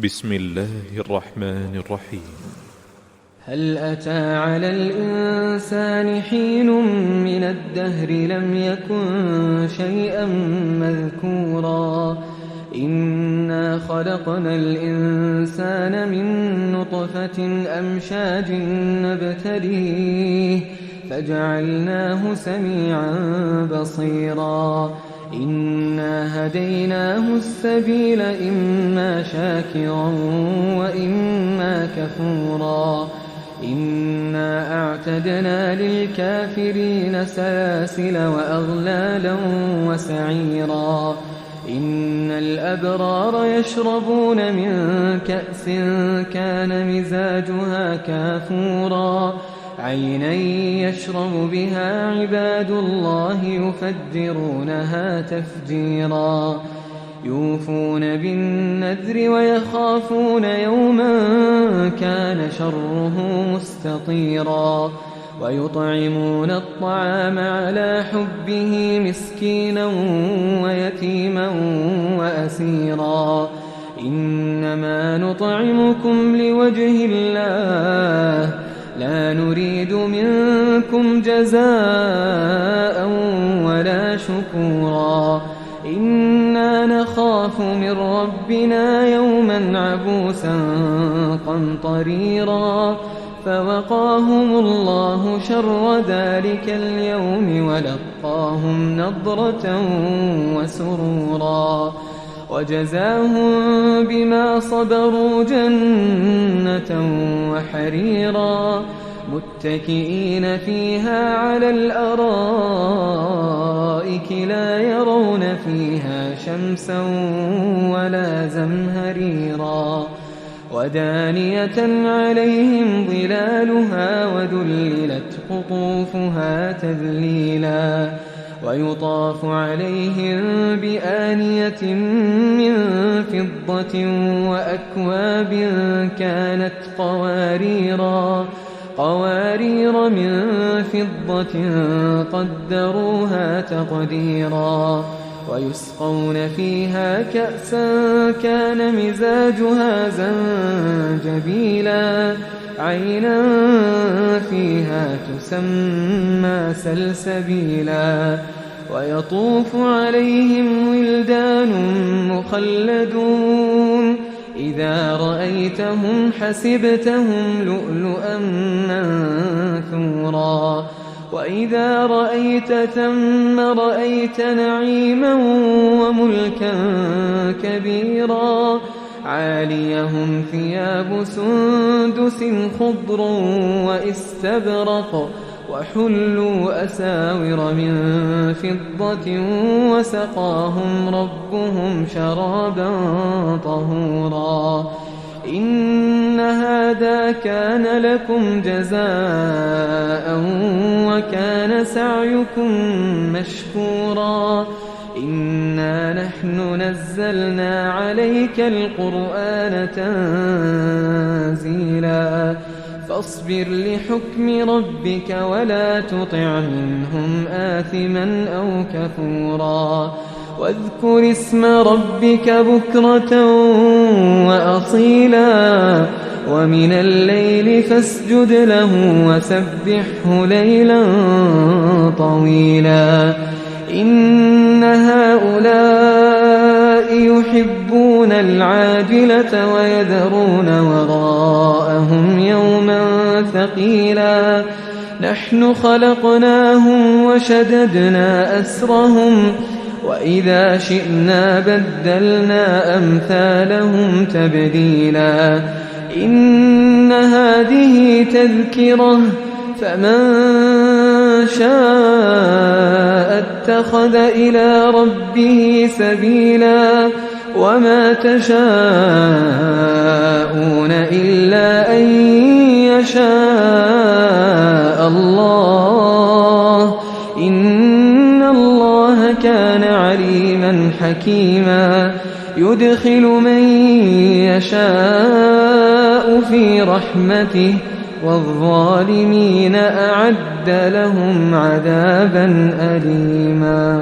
بسم الله الرحمن الرحيم. هل أتى على الإنسان حين من الدهر لم يكن شيئا مذكورا إنا خلقنا الإنسان من نطفة أمشاج نبتليه فجعلناه سميعا بصيرا إنا هديناه السبيل إما شاكرا وإما كفورا إنا أعتدنا للكافرين سلاسل وأغلالا وسعيرا إن الأبرار يشربون من كأس كان مزاجها كافورا عينا يشرب بها عباد الله يفجرونها تفجيرا يوفون بالنذر ويخافون يوما كان شره مستطيرا ويطعمون الطعام على حبه مسكينا ويتيما وأسيرا إنما نطعمكم لوجه الله لا نريد منكم جزاء ولا شكورا إنا نخاف من ربنا يوما عبوسا قمطريرا فوقاهم الله شر ذلك اليوم ولقاهم نضرة وسرورا وجزاهم بما صبروا جنة وحريرا متكئين فيها على الأرائك لا يرون فيها شمسا ولا زمهريرا ودانية عليهم ظلالها وذللت قطوفها تذليلا ويطاف عليهم بآنية من فضة وأكواب كانت قوارير من فضة قدروها تقديرا ويسقون فيها كأسا كان مزاجها زنجبيلا عينا فيها تسمى سلسبيلا ويطوف عليهم ولدان مخلدون إذا رأيتهم حسبتهم لؤلؤا منثورا وإذا رأيت ثم رأيت نعيما وملكا كبيرا عاليهم ثياب سندس خضر واستبرق وحلوا أساور من فضة وسقاهم ربهم شرابا طهورا إن هذا كان لكم جزاء وكان سعيكم مشكورا إنا نحن نزلنا عليك القرآن تنزيلا فاصبر لحكم ربك ولا تطع منهم آثما أو كفورا واذكر اسم ربك بكرة وأصيلا ومن الليل فاسجد له وسبحه ليلا طويلا إن هؤلاء يحبون العاجلة ويذرون وراءهم يوما ثقيلا نحن خلقناهم وشددنا أسرهم وإذا شئنا بدلنا أمثالهم تبديلا إن هذه تذكرة فمن شاء اتخذ إلى ربه سبيلا وما تشاءون إلا أن يشاء الله إن الله كان عليما حكيما يدخل من يشاء في رحمته والظالمين أعد لهم عذابا أليما.